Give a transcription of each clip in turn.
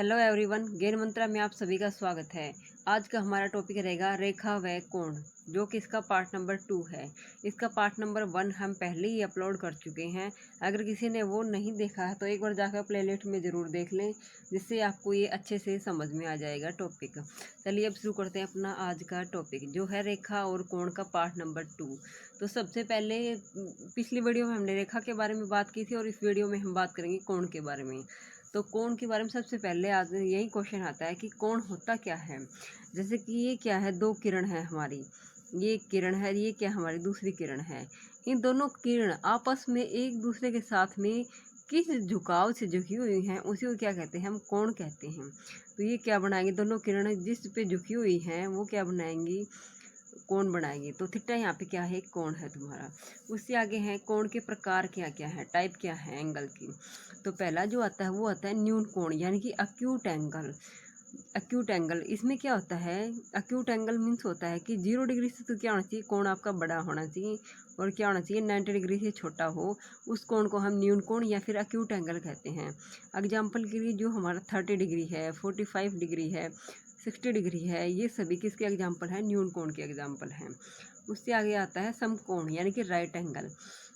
Hello everyone, ज्ञान मंत्रा में आप सभी का स्वागत है। आज का हमारा टॉपिक रहेगा रेखा व कोण, जो कि इसका पार्ट नंबर 2 है। इसका पार्ट नंबर 1 हम पहले ही अपलोड कर चुके हैं। अगर किसी ने वो नहीं देखा है तो एक बार जाकर प्लेलिस्ट में ज़रूर देख लें, जिससे आपको ये अच्छे से समझ में आ जाएगा टॉपिक। चलिए अब शुरू करते हैं अपना आज का टॉपिक, जो है रेखा और कोण का पार्ट नंबर 2। तो सबसे पहले पिछली वीडियो में हमने रेखा के बारे में बात की थी और इस वीडियो में हम बात करेंगे कोण के बारे में। तो कोण के बारे में सबसे पहले आज यही क्वेश्चन आता है कि कोण होता क्या है। जैसे कि ये क्या है, दो किरण है हमारी, ये किरण है, ये क्या हमारी दूसरी किरण है। इन दोनों किरण आपस में एक दूसरे के साथ में किस झुकाव से झुकी हुई हैं, उसी को क्या कहते हैं, हम कोण कहते हैं। तो ये क्या बनाएंगे, दोनों किरण जिस पे झुकी हुई हैं वो क्या बनाएंगी, कोण बनाएंगे। तो थीटा यहाँ पे क्या है, कोण है तुम्हारा। उससे आगे है कोण के प्रकार क्या क्या है, टाइप क्या है एंगल की। तो पहला जो आता है वो आता है न्यून कोण, यानी कि अक्यूट एंगल। अक्यूट एंगल इसमें क्या होता है, अक्यूट एंगल मीन्स होता है कि 0 डिग्री से तो क्या होना चाहिए, कोण आपका बड़ा होना चाहिए, और क्या होना चाहिए, 90 डिग्री से छोटा हो। उस कोण को हम न्यून कोण या फिर अक्यूट एंगल कहते हैं। एग्जाम्पल के लिए जो हमारा 30 डिग्री है, 45 डिग्री है, 60 डिग्री है, ये सभी किसके एग्जाम्पल हैं, न्यून कोण के एग्जाम्पल हैं। उससे आगे आता है समकोण, यानी कि राइट एंगल।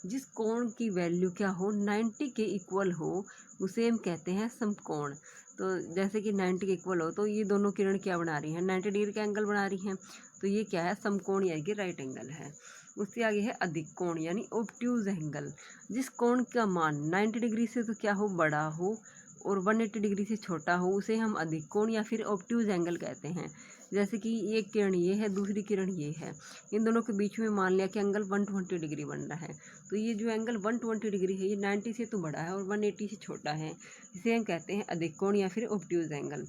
जिस कोण की वैल्यू क्या हो, 90 के इक्वल हो, उसे हम कहते हैं समकोण। तो जैसे कि 90 के इक्वल हो तो ये दोनों किरण क्या बना रही हैं, 90 डिग्री का एंगल बना रही हैं। तो ये क्या है, समकोण यानी कि राइट एंगल है। उससे आगे है अधिक कोण, यानी ऑब्ट्यूज एंगल। जिस कोण का मान 90 डिग्री से तो क्या हो, बड़ा हो, और 180 डिग्री से छोटा हो, उसे हम अधिक कोण या फिर ऑब्ट्यूज एंगल कहते हैं। जैसे कि एक किरण ये है, दूसरी किरण ये है, इन दोनों के बीच में मान लिया कि एंगल 120 डिग्री बन रहा है। तो ये जो एंगल 120 डिग्री है, ये 90 से तो बड़ा है और 180 से छोटा है, इसे हम कहते हैं अधिक कोण या फिर ऑब्ट्यूज एंगल।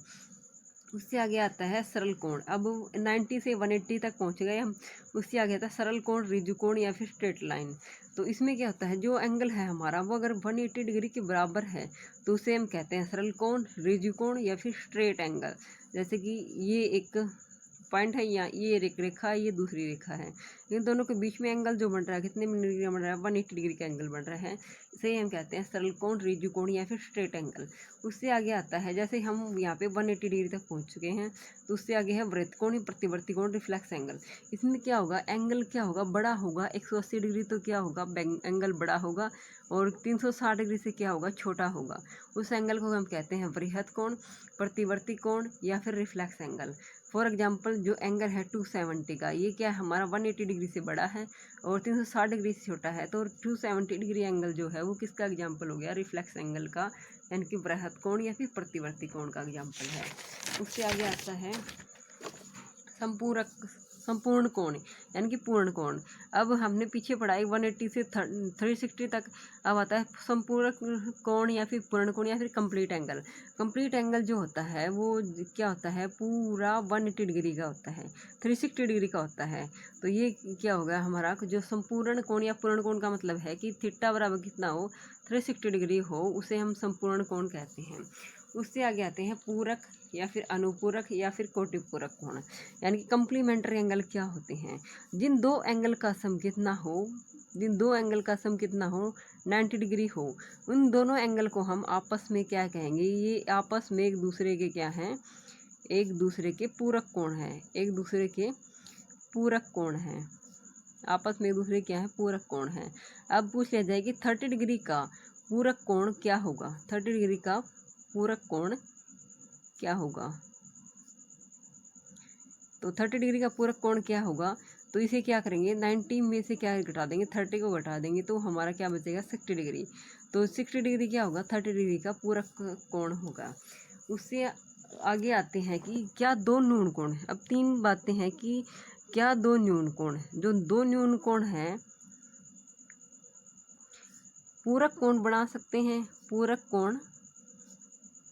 उससे आगे आता है सरल कोण। अब 90 से 180 तक पहुंच गए हम। उससे आगे आता है सरल कोण, ऋजु कोण या फिर स्ट्रेट लाइन। तो इसमें क्या होता है, जो एंगल है हमारा वो अगर 180 डिग्री के बराबर है तो उसे हम कहते हैं सरल कोण, ऋजु कोण या फिर स्ट्रेट एंगल। जैसे कि ये एक पॉइंट है, या ये एक रेखा है, ये दूसरी रेखा है, इन दोनों के बीच में एंगल जो बन रहा है, कितने डिग्री का बन रहा है, 180 डिग्री का एंगल बन रहा है, इसे हम कहते हैं सरल कोण, ऋजु कोण या फिर स्ट्रेट एंगल। उससे आगे आता है, जैसे हम यहाँ पे 180 डिग्री तक पहुँच चुके हैं, तो उससे आगे है वृत्त कोण, प्रतिवर्ती कोण, रिफ्लेक्स एंगल। इसमें क्या होगा, एंगल क्या होगा, बड़ा होगा। 180 डिग्री तो क्या होगा, एंगल बड़ा होगा, और 360 डिग्री से क्या होगा, छोटा होगा। उस एंगल को हम कहते हैं वृहत कोण, प्रतिवर्ती कोण या फिर रिफ्लेक्स एंगल। फॉर एग्जाम्पल जो एंगल है 270 का, ये क्या है हमारा 180 डिग्री से बड़ा है और 360 डिग्री से छोटा है, तो 270 डिग्री एंगल जो है वो किसका एग्जाम्पल हो गया, रिफ्लेक्स एंगल का, यानी कि वृहत कोण या फिर प्रतिवर्ती कोण का एग्जाम्पल है। उससे आगे आता है संपूरक संपूर्ण कोण, यानी कि पूर्ण कोण। अब हमने पीछे पढ़ाई 180 से 360 तक। अब आता है संपूरक कोण या फिर पूर्ण कोण या फिर कंप्लीट एंगल। कंप्लीट एंगल जो होता है वो क्या होता है, पूरा 180 डिग्री का होता है, 360 डिग्री का होता है। तो ये क्या होगा हमारा, जो संपूर्ण कोण या पूर्ण कोण का मतलब है कि थीटा बराबर कितना हो, 360 डिग्री हो, उसे हम संपूर्ण कोण कहते हैं। उससे आगे आते हैं पूरक या फिर अनुपूरक या फिर कोटिपूरक कोण, यानी कि कंप्लीमेंट्री एंगल क्या होते हैं। जिन दो एंगल का सम कितना हो, जिन दो एंगल का सम कितना हो, 90 डिग्री हो, उन दोनों एंगल को हम आपस में क्या कहेंगे, ये आपस में एक दूसरे के क्या हैं, एक दूसरे के पूरक कोण हैं, एक दूसरे के पूरक कोण हैं, आपस में एक दूसरे क्या है, पूरक कोण हैं। अब पूछ लिया जाए कि 30 डिग्री का पूरक कोण क्या होगा, 30 डिग्री का पूरक कोण क्या होगा। तो 30 डिग्री का पूरक कोण क्या होगा, तो इसे क्या करेंगे, 90 में से क्या घटा देंगे, 30 को घटा देंगे, तो हमारा क्या बचेगा, 60 डिग्री। तो 60 डिग्री क्या होगा, 30 डिग्री का पूरक कोण होगा। उससे आगे आते हैं कि क्या दो न्यून कोण हैं। अब तीन बातें हैं कि क्या दो न्यून कोण हैं, जो दो न्यून कोण हैं पूरक कोण बना सकते हैं, पूरक कोण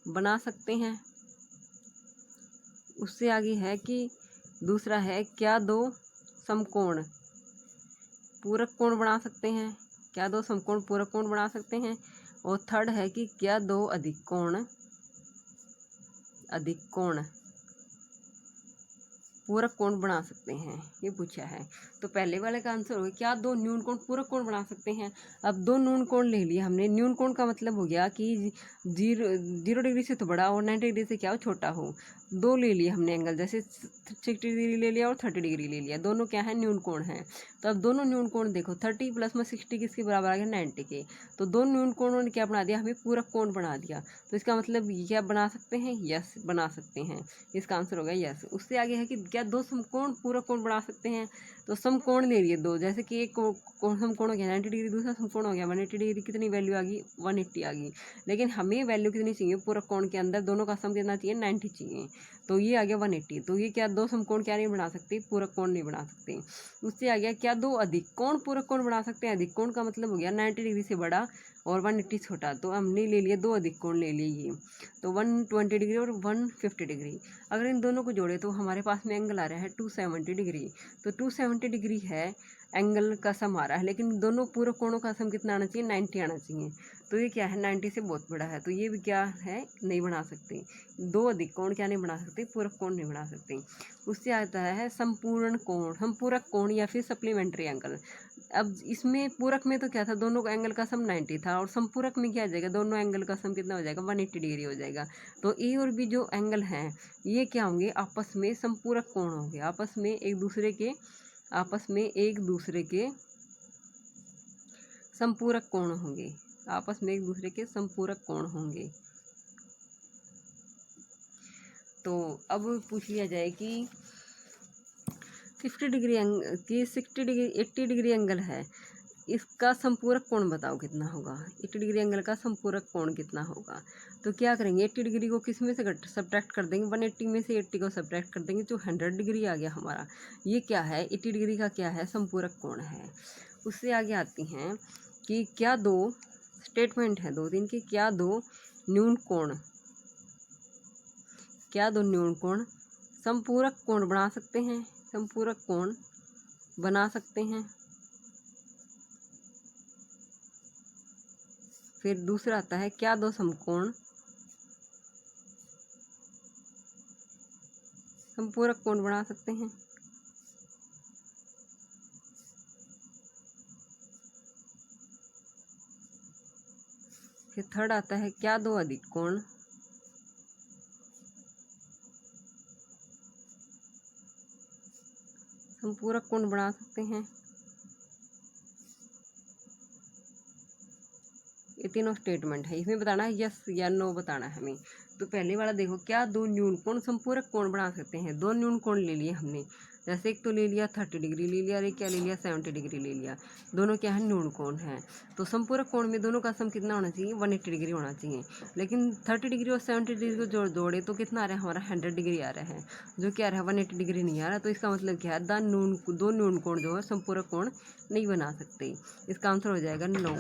बना सकते हैं। उससे आगे है कि दूसरा है, क्या दो समकोण पूरक कोण बना सकते हैं, क्या दो समकोण पूरक कोण बना सकते हैं। और थर्ड है कि क्या दो अधिक कोण पूरक कोण बना सकते हैं, ये पूछा है। तो पहले वाले का आंसर होगा क्या दो न्यून कोण पूरक कोण बना सकते हैं। अब दो न्यून कोण ले लिया हमने, न्यून कोण का मतलब हो गया कि 0 डिग्री से तो बड़ा और 90 डिग्री से क्या हो छोटा हो। दो ले लिए हमने एंगल, जैसे 60 डिग्री ले लिया और 30 डिग्री ले लिया, दोनों क्या है न्यून कोण है। तो अब दोनों न्यून कोण देखो, 30 प्लस में 60 किसके बराबर आ गया 90 के। तो दो न्यून कोणों ने क्या बना दिया, हमें पूरक कोण बना दिया। तो इसका मतलब क्या बना सकते हैं, यस बना सकते हैं। इसका आंसर होगा यस। उससे आगे है कि क्या दो समकोण पूरक कोण बना सकते हैं। तो समकोण ले लिए दो, जैसे कि एक समकोण हो गया 90 डिग्री, दूसरा समकोण हो गया 180 डिग्री। कितनी वैल्यू आ गई 180 आ गई। लेकिन हमें वैल्यू कितनी चाहिए पूरक कोण के अंदर, दोनों का सम कितना चाहिए 90 चाहिए। तो ये आ गया 180। तो ये क्या दो समकोण क्या नहीं बना सकते, पूरक कोण नहीं बना सकते। उससे आ गया क्या दो अधिक कोण पूरक कोण बना सकते हैं। अधिक कोण का मतलब हो गया 90 डिग्री से बड़ा और 180 छोटा। तो हमने ले लिया दो अधिक कोण ले लिए ये, तो 120 डिग्री और 150 डिग्री। अगर इन दोनों को जोड़े तो हमारे पास में एंगल आ रहा है 270 डिग्री। तो 270 डिग्री है एंगल का सम आ रहा है, लेकिन दोनों पूरक कोणों का सम कितना आना चाहिए 90 आना चाहिए। तो ये क्या है 90 से बहुत बड़ा है, तो ये भी क्या है नहीं बना सकते। दो अधिक कोण क्या नहीं बना सकते, पूरक कोण नहीं बना सकते। उससे आता है संपूर्ण कोण, हम पूरक कोण या फिर सप्लीमेंट्री एंगल। अब इसमें पूरक में तो क्या था, दोनों एंगल का सम 90 था, और संपूरक में क्या आ जाएगा, दोनों एंगल का सम कितना हो जाएगा 180 डिग्री हो जाएगा। तो ए और बी जो एंगल हैं ये क्या होंगे, आपस में संपूरक कोण होंगे, आपस में एक दूसरे के संपूरक कोण होंगे, आपस में एक दूसरे के संपूरक कोण होंगे। तो अब पूछ लिया जाए कि 60 डिग्री की 60 डिग्री 80 डिग्री एंगल है, इसका संपूरक कोण बताओ कितना होगा। 80 डिग्री एंगल का संपूरक कोण कितना होगा। तो क्या करेंगे, 80 डिग्री को किस में से सब्ट्रैक्ट कर देंगे, 180 में से 80 को सब्ट्रैक्ट कर देंगे, तो 100 डिग्री आ गया हमारा। ये क्या है 80 डिग्री का क्या है, संपूरक कोण है। उससे आगे आती हैं कि क्या दो स्टेटमेंट है 2-3 की, क्या दो न्यून कोण संपूरक कोण बना सकते हैं, संपूरक कोण बना सकते हैं। फिर दूसरा आता है क्या दो समकोण संपूरक कोण बना सकते हैं। फिर थर्ड आता है क्या दो अधिक कोण संपूरक कोण बना सकते हैं। ये तीनों स्टेटमेंट है, इसमें बताना है यस या नो बताना है हमें। तो पहले वाला देखो, क्या दो न्यून कोण संपूरक कोण बना सकते हैं। दो न्यून कोण ले लिए हमने, जैसे एक तो ले लिया 30 डिग्री ले लिया और एक क्या ले लिया 70 डिग्री ले लिया। दोनों क्या है न्यून कोण है। तो संपूरक कोण में दोनों का सम कितना होना चाहिए 180 डिग्री होना चाहिए। लेकिन 30 डिग्री और 70 डिग्री को जोड़े तो कितना आ रहा है हमारा 100 डिग्री आ रहा है, जो क्या आ रहा है 180 डिग्री नहीं आ रहा। तो इसका मतलब क्या है दो न्यून कोण जो है संपूरक कोण नहीं बना सकते। इसका आंसर हो जाएगा नो।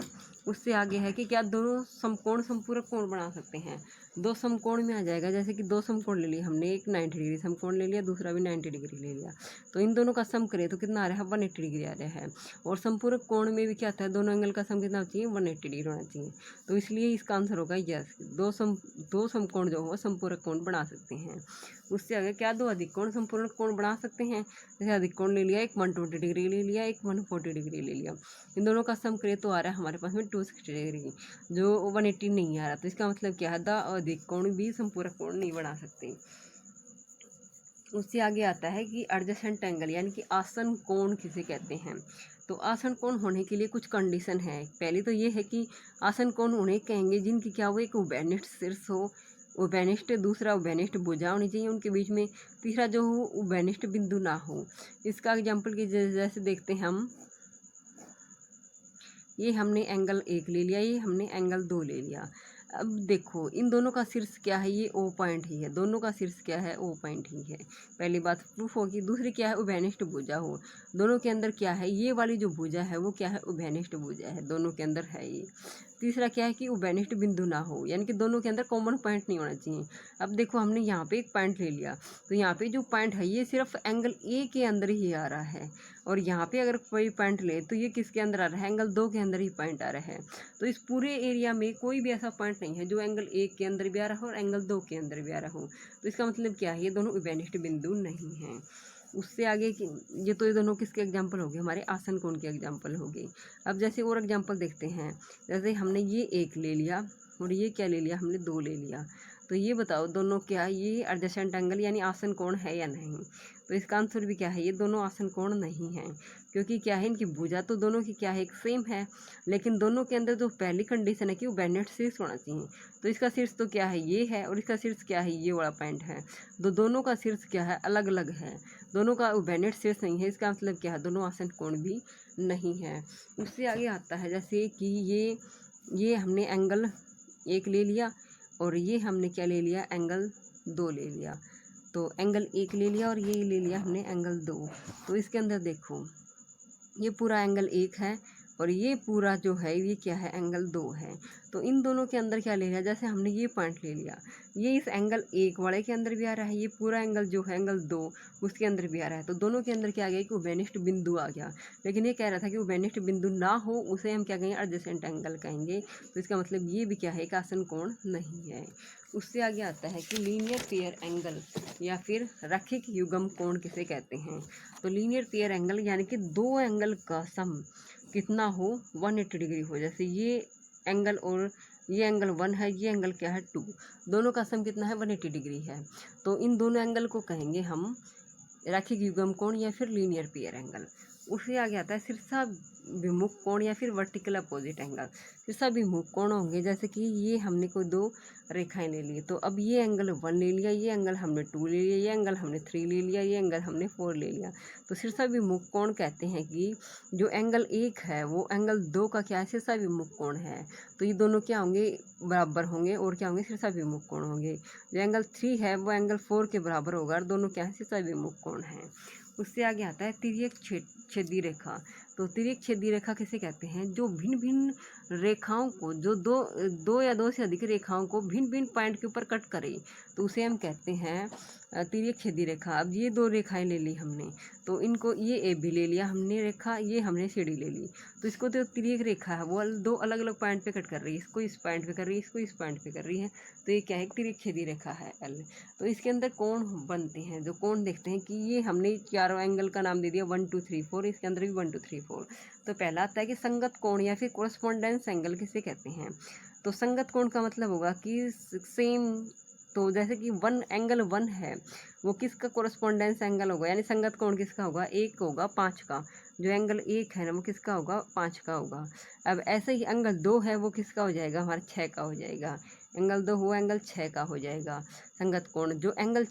उससे आगे है कि क्या दोनों समकोण संपूरक कोण बना सकते हैं। दो समकोण में आ जाएगा, जैसे कि दो समकोण ले लिया हमने, एक 90 डिग्री समकोण ले लिया, दूसरा भी 90 डिग्री ले लिया। तो इन दोनों का सम करें तो कितना आ रहा है 180 डिग्री आ रहा है। और संपूरक कोण में भी क्या आता है, दोनों एंगल का सम कितना चाहिए 180 डिग्री होना चाहिए। तो इसलिए इसका आंसर होगा यस, दो समकोण जो हो संपूरक कोण बना सकते हैं। उससे आगे क्या दो अधिक कोण संपूरक कोण बना सकते हैं। जैसे अधिक कोण ले लिया, एक 120 डिग्री ले लिया, एक 140 डिग्री ले लिया। इन दोनों का सम करें तो आ रहा है हमारे पास में 260 डिग्री, जो 180 नहीं आ रहा। तो इसका मतलब क्या है द अधिक कोण भी संपूरक कोण नहीं बना सकते। उससे आगे आता है कि एडजेसेंट एंगल यानी कि आसन कोण किसे कहते हैं। तो आसन कोण होने के लिए कुछ कंडीशन है। पहली तो ये है कि आसन कोण उन्हें कहेंगे जिनकी क्या हो, एक उभयनिष्ठ शीर्ष हो, उभयनिष्ठ, दूसरा उभयनिष्ठ भुजा होनी चाहिए उनके बीच में, तीसरा जो हो उभयनिष्ठ बिंदु ना हो। इसका एग्जाम्पल की जैसे देखते हैं हम, ये हमने एंगल 1 ले लिया, ये हमने एंगल 2 ले लिया। अब देखो इन दोनों का शीर्ष क्या है, ये ओ पॉइंट ही है, दोनों का शीर्ष क्या है ओ पॉइंट ही है। पहली बात प्रूफ होगी। दूसरी क्या है उभयनिष्ठ भुजा हो, दोनों के अंदर क्या है, ये वाली जो भुजा है वो क्या है उभयनिष्ठ भुजा है, दोनों के अंदर है ये। तीसरा क्या है कि उभयनिष्ठ बिंदु ना हो, यानी कि दोनों के अंदर कॉमन पॉइंट नहीं होना चाहिए। अब देखो हमने यहाँ पे एक पॉइंट ले लिया, तो यहाँ पे जो पॉइंट है ये सिर्फ एंगल ए के अंदर ही आ रहा है, और यहाँ पे अगर कोई पॉइंट ले तो ये किसके अंदर आ रहा है, एंगल 2 के अंदर ही पॉइंट आ रहा है। तो इस पूरे एरिया में कोई भी ऐसा पॉइंट नहीं है जो एंगल 1 के अंदर भी आ रहा हो और एंगल 2 के अंदर भी आ रहा हो। तो इसका मतलब क्या है, ये दोनों उभयनिष्ठ बिंदु नहीं हैं। उससे आगे कि ये दोनों किसके एग्जाम्पल हो गए, हमारे आसन कोण के एग्जाम्पल हो गए। अब जैसे और एग्जाम्पल देखते हैं, जैसे हमने ये 1 ले लिया और ये क्या ले लिया, हमने 2 ले लिया। तो ये बताओ दोनों क्या ये एडजेसेंट एंगल यानी आसन कोण है या नहीं। तो इसका आंसर भी क्या है, ये दोनों आसन कोण नहीं है, क्योंकि क्या है इनकी भुजा तो दोनों की क्या है, एक सेम है, लेकिन दोनों के अंदर जो पहली कंडीशन है कि वो बेनेट शीर्ष होना चाहिए। तो इसका शीर्ष तो क्या है, ये है, और इसका शीर्ष क्या है, ये वाला पॉइंट है। तो दोनों का शीर्ष क्या है, अलग अलग है, दोनों का बेनेट शीर्ष नहीं है। इसका मतलब क्या है, दोनों आसन कोण भी नहीं है। उससे आगे आता है जैसे कि ये हमने एंगल 1 ले लिया और ये हमने क्या ले लिया, एंगल 2 ले लिया। तो एंगल 1 ले लिया और ये ले लिया हमने एंगल 2। तो इसके अंदर देखो ये पूरा एंगल 1 है और ये पूरा जो है ये क्या है, एंगल 2 है। तो इन दोनों के अंदर क्या ले लिया, जैसे हमने ये पॉइंट ले लिया, ये इस एंगल 1 वाले के अंदर भी आ रहा है, ये पूरा एंगल जो है एंगल 2 उसके अंदर भी आ रहा है। तो दोनों के अंदर क्या आ गया कि उभयनिष्ठ बिंदु आ गया। लेकिन ये कह रहा था कि उभयनिष्ठ बिंदु ना हो उसे हम क्या कहेंगे, एडजेसेंट एंगल कहेंगे। तो इसका मतलब ये भी क्या है, एक आसन कोण नहीं है। उससे आगे आता है कि लीनियर पेयर एंगल या फिर रैखिक युग्म कोण किसे कहते हैं। तो लीनियर पेयर एंगल यानी कि दो एंगल का सम कितना हो, 180 डिग्री हो। जैसे ये एंगल और ये एंगल 1 है, ये एंगल क्या है 2, दोनों का सम कितना है 180 डिग्री है। तो इन दोनों एंगल को कहेंगे हम रैखिक युग्म कोण या फिर लीनियर पेयर एंगल। उससे आगे आता है शीर्षाभिमुख कोण या फिर वर्टिकल अपोजिट एंगल। शीर्षाभिमुख कोण होंगे जैसे कि ये हमने कोई 2 रेखाएं ले ली, तो अब ये एंगल 1 ले लिया, ये एंगल हमने 2 ले लिया, ये एंगल हमने 3 ले लिया, ये एंगल हमने 4 ले लिया। तो शीर्षाभिमुख कोण कहते हैं कि जो एंगल 1 है वो एंगल 2 का क्या है, शीर्षाभिमुख कोण है। तो ये दोनों क्या होंगे, बराबर होंगे और क्या होंगे, शीर्षाभिमुख कोण होंगे। जो एंगल 3 है वो एंगल 4 के बराबर होगा और दोनों क्या है, शीर्षाभिमुख कोण है। उससे आगे आता है तिर्यक छेदी रेखा। तो तिर्यक छेदी रेखा किसे कहते हैं, जो भिन्न भिन्न रेखाओं को, जो दो या दो से अधिक रेखाओं को भिन्न भिन्न पॉइंट के ऊपर कट करे, तो उसे हम कहते हैं तिर्यक छेदी रेखा। अब ये 2 रेखाएं ले ली हमने, तो इनको ये ए भी ले लिया हमने रेखा, ये हमने सीढ़ी ले ली, तो इसको तो तिर्यक रेखा है वो 2 अलग अलग पॉइंट पे कट कर रही है, इसको इस पॉइंट पे कर रही है, इसको इस पॉइंट पे कर रही है। तो ये क्या है, तिर्यक छेदी रेखा है एल। तो इसके अंदर कोण बनते हैं, जो कोण देखते हैं कि ये हमने चारों एंगल का नाम दे दिया 1 2 3 4, इसके अंदर भी 1 2 3 4। तो पहला आता है कि संगत कोण या फिर कोरस्पोंडेंस एंगल किसे कहते हैं। तो संगत कोण का मतलब होगा कि सेम, तो जैसे कि एंगल 1 है वो किसका कोरस्पोंडेंस एंगल होगा, यानी संगत कोण किसका होगा, 1 होगा 5 का। जो एंगल 1 है ना वो किसका होगा, 5 का होगा। अब ऐसे ही एंगल 2 है वो किसका हो जाएगा, हमारा 6 का हो जाएगा। एंगल 2 हुआ, एंगल 6 का हो जाएगा संगत कोण। जो एंगल